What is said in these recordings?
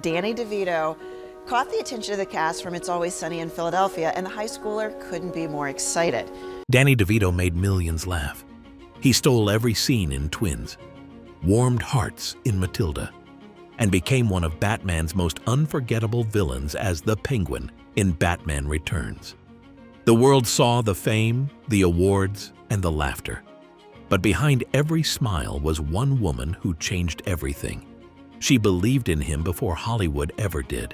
Danny DeVito caught the attention of the cast from It's Always Sunny in Philadelphia, and the high schooler couldn't be more excited. Danny DeVito made millions laugh. He stole every scene in Twins, warmed hearts in Matilda, and became one of Batman's most unforgettable villains as the Penguin in Batman Returns. The world saw the fame, the awards, and the laughter. But behind every smile was one woman who changed everything. She believed in him before Hollywood ever did.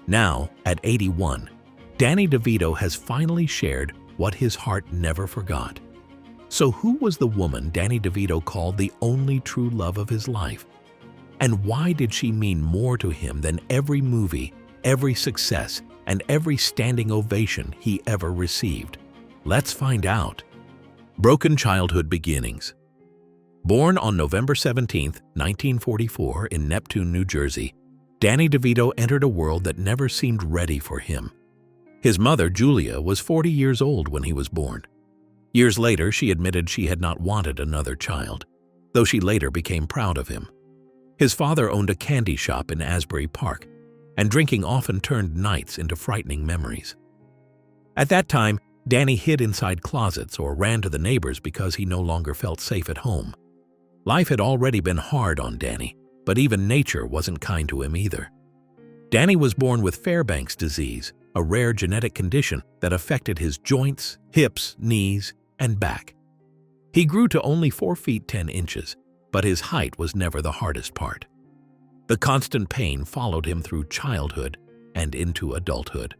Now, at 81, Danny DeVito has finally shared what his heart never forgot. So who was the woman Danny DeVito called the only true love of his life? And why did she mean more to him than every movie, every success, and every standing ovation he ever received? Let's find out. Broken childhood beginnings. Born on November 17, 1944 in Neptune, New Jersey, Danny DeVito entered a world that never seemed ready for him. His mother, Julia, was 40 years old when he was born. Years later, she admitted she had not wanted another child, though she later became proud of him. His father owned a candy shop in Asbury Park, and drinking often turned nights into frightening memories. At that time, Danny hid inside closets or ran to the neighbors because he no longer felt safe at home. Life had already been hard on Danny, but even nature wasn't kind to him either. Danny was born with Fairbanks disease, a rare genetic condition that affected his joints, hips, knees, and back. He grew to only 4 feet 10 inches, but his height was never the hardest part. The constant pain followed him through childhood and into adulthood.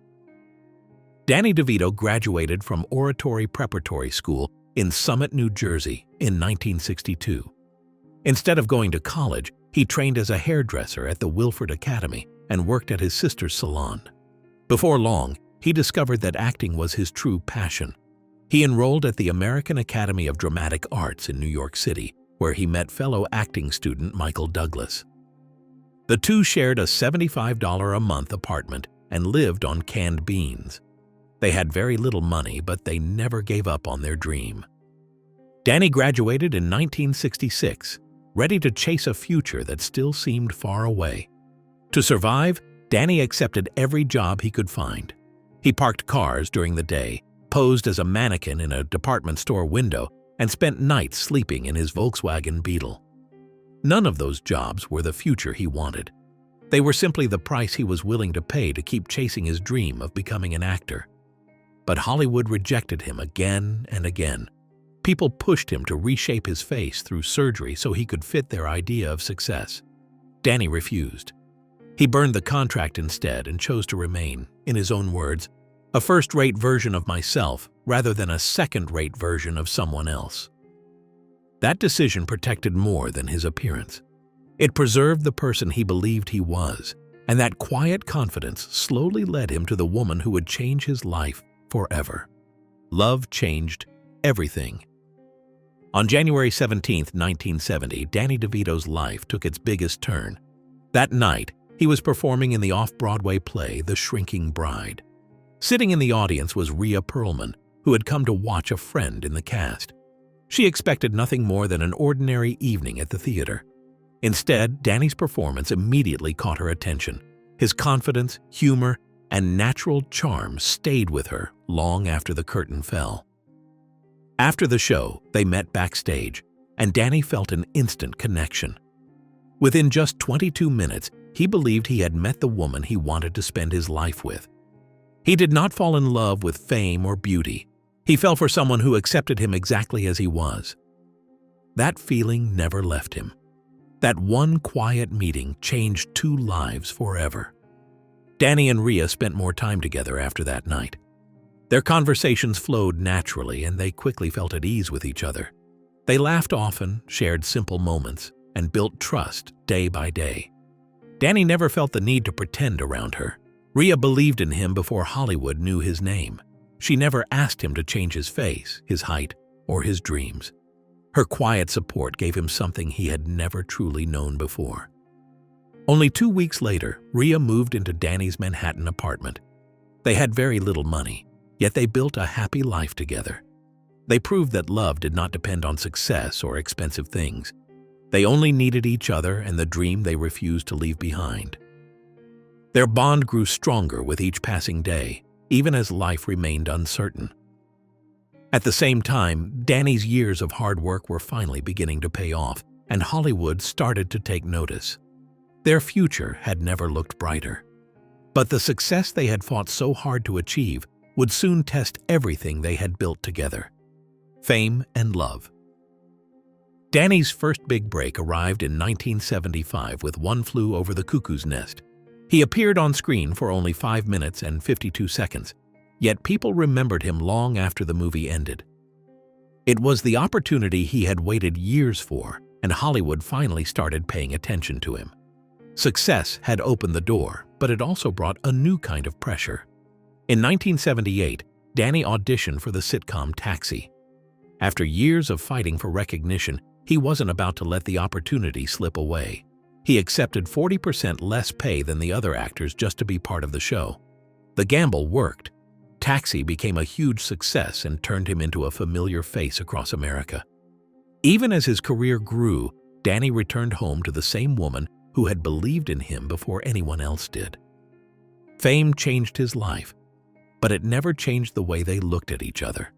Danny DeVito graduated from Oratory Preparatory School in Summit, New Jersey in 1962. Instead of going to college, he trained as a hairdresser at the Wilford Academy and worked at his sister's salon. Before long, he discovered that acting was his true passion. He enrolled at the American Academy of Dramatic Arts in New York City, where he met fellow acting student Michael Douglas. The two shared a $75 a month apartment and lived on canned beans. They had very little money, but they never gave up on their dream. Danny graduated in 1966, ready to chase a future that still seemed far away. To survive, Danny accepted every job he could find. He parked cars during the day, posed as a mannequin in a department store window, and spent nights sleeping in his Volkswagen Beetle. None of those jobs were the future he wanted. They were simply the price he was willing to pay to keep chasing his dream of becoming an actor. But Hollywood rejected him again and again. People pushed him to reshape his face through surgery so he could fit their idea of success. Danny refused. He burned the contract instead and chose to remain, in his own words, a first-rate version of myself rather than a second-rate version of someone else. That decision protected more than his appearance. It preserved the person he believed he was, and that quiet confidence slowly led him to the woman who would change his life forever. Love changed everything. On January 17, 1970, Danny DeVito's life took its biggest turn. That night, he was performing in the off-Broadway play The Shrinking Bride. Sitting in the audience was Rhea Perlman, who had come to watch a friend in the cast. She expected nothing more than an ordinary evening at the theater. Instead, Danny's performance immediately caught her attention. His confidence, humor, and natural charm stayed with her long after the curtain fell. After the show, they met backstage, and Danny felt an instant connection. Within just 22 minutes, he believed he had met the woman he wanted to spend his life with. He did not fall in love with fame or beauty. He fell for someone who accepted him exactly as he was. That feeling never left him. That one quiet meeting changed 2 lives forever. Danny and Rhea spent more time together after that night. Their conversations flowed naturally, and they quickly felt at ease with each other. They laughed often, shared simple moments, and built trust day by day. Danny never felt the need to pretend around her. Rhea believed in him before Hollywood knew his name. She never asked him to change his face, his height, or his dreams. Her quiet support gave him something he had never truly known before. Only 2 weeks later, Rhea moved into Danny's Manhattan apartment. They had very little money, yet they built a happy life together. They proved that love did not depend on success or expensive things. They only needed each other and the dream they refused to leave behind. Their bond grew stronger with each passing day, even as life remained uncertain. At the same time, Danny's years of hard work were finally beginning to pay off, and Hollywood started to take notice. Their future had never looked brighter. But the success they had fought so hard to achieve would soon test everything they had built together: fame and love. Danny's first big break arrived in 1975 with One Flew Over the Cuckoo's Nest. He appeared on screen for only 5 minutes and 52 seconds, yet people remembered him long after the movie ended. It was the opportunity he had waited years for, and Hollywood finally started paying attention to him. Success had opened the door, but it also brought a new kind of pressure. In 1978, Danny auditioned for the sitcom Taxi. After years of fighting for recognition, he wasn't about to let the opportunity slip away. He accepted 40% less pay than the other actors just to be part of the show. The gamble worked. Taxi became a huge success and turned him into a familiar face across America. Even as his career grew, Danny returned home to the same woman who had believed in him before anyone else did. Fame changed his life, but it never changed the way they looked at each other.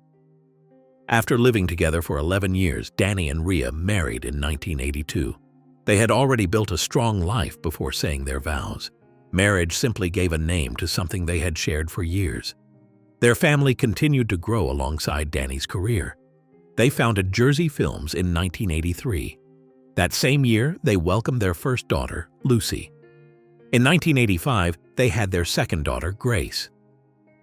After living together for 11 years, Danny and Rhea married in 1982. They had already built a strong life before saying their vows. Marriage simply gave a name to something they had shared for years. Their family continued to grow alongside Danny's career. They founded Jersey Films in 1983. That same year, they welcomed their first daughter, Lucy. In 1985, they had their second daughter, Grace.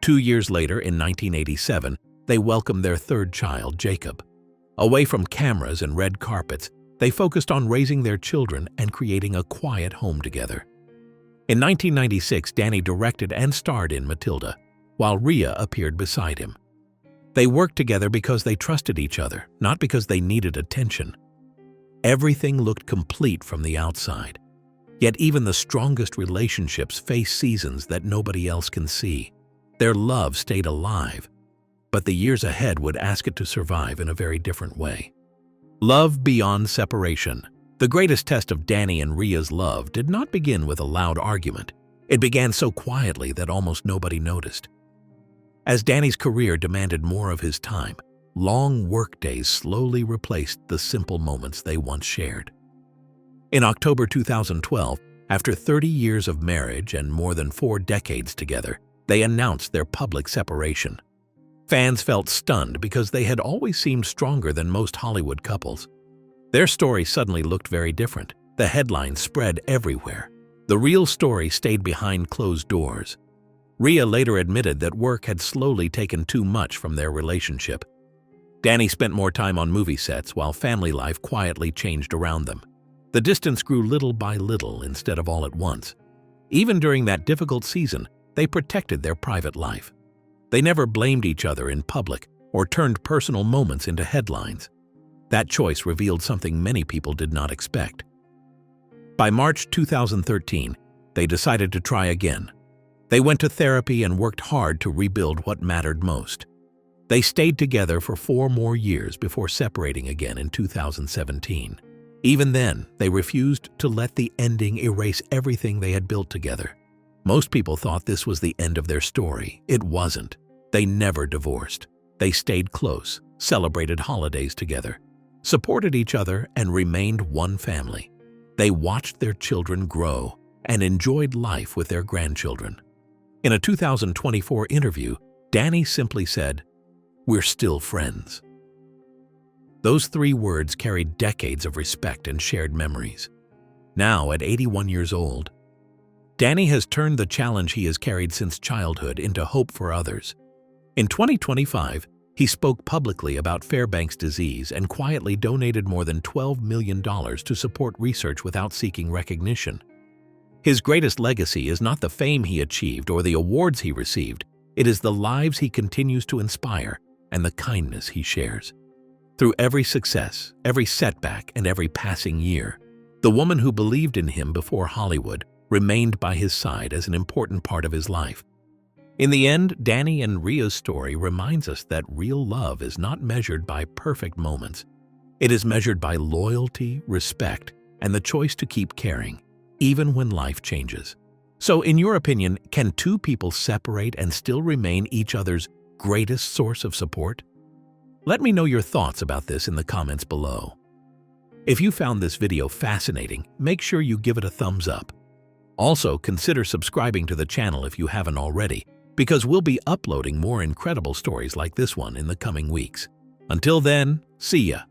2 years later, in 1987, they welcomed their third child, Jacob. Away from cameras and red carpets, they focused on raising their children and creating a quiet home together. In 1996, Danny directed and starred in Matilda, while Rhea appeared beside him. They worked together because they trusted each other, not because they needed attention. Everything looked complete from the outside. Yet even the strongest relationships face seasons that nobody else can see. Their love stayed alive, but the years ahead would ask it to survive in a very different way. Love beyond separation. The greatest test of Danny and Rhea's love did not begin with a loud argument. It began so quietly that almost nobody noticed. As Danny's career demanded more of his time, long workdays slowly replaced the simple moments they once shared. In October 2012, after 30 years of marriage and more than 4 decades together, they announced their public separation. Fans felt stunned because they had always seemed stronger than most Hollywood couples. Their story suddenly looked very different. The headlines spread everywhere. The real story stayed behind closed doors. Rhea later admitted that work had slowly taken too much from their relationship. Danny spent more time on movie sets while family life quietly changed around them. The distance grew little by little instead of all at once. Even during that difficult season, they protected their private life. They never blamed each other in public or turned personal moments into headlines. That choice revealed something many people did not expect. By March 2013, they decided to try again. They went to therapy and worked hard to rebuild what mattered most. They stayed together for 4 more years before separating again in 2017. Even then, they refused to let the ending erase everything they had built together. Most people thought this was the end of their story. It wasn't. They never divorced. They stayed close, celebrated holidays together, supported each other, and remained one family. They watched their children grow and enjoyed life with their grandchildren. In a 2024 interview, Danny simply said, "We're still friends." Those 3 words carried decades of respect and shared memories. Now, at 81 years old, Danny has turned the challenge he has carried since childhood into hope for others. In 2025, he spoke publicly about Fairbanks disease and quietly donated more than $12 million to support research without seeking recognition. His greatest legacy is not the fame he achieved or the awards he received. It is the lives he continues to inspire and the kindness he shares. Through every success, every setback, and every passing year, the woman who believed in him before Hollywood remained by his side as an important part of his life. In the end, Danny and Rhea's story reminds us that real love is not measured by perfect moments. It is measured by loyalty, respect, and the choice to keep caring, even when life changes. So, in your opinion, can two people separate and still remain each other's greatest source of support? Let me know your thoughts about this in the comments below. If you found this video fascinating, make sure you give it a thumbs up. Also, consider subscribing to the channel if you haven't already, because we'll be uploading more incredible stories like this one in the coming weeks. Until then, see ya!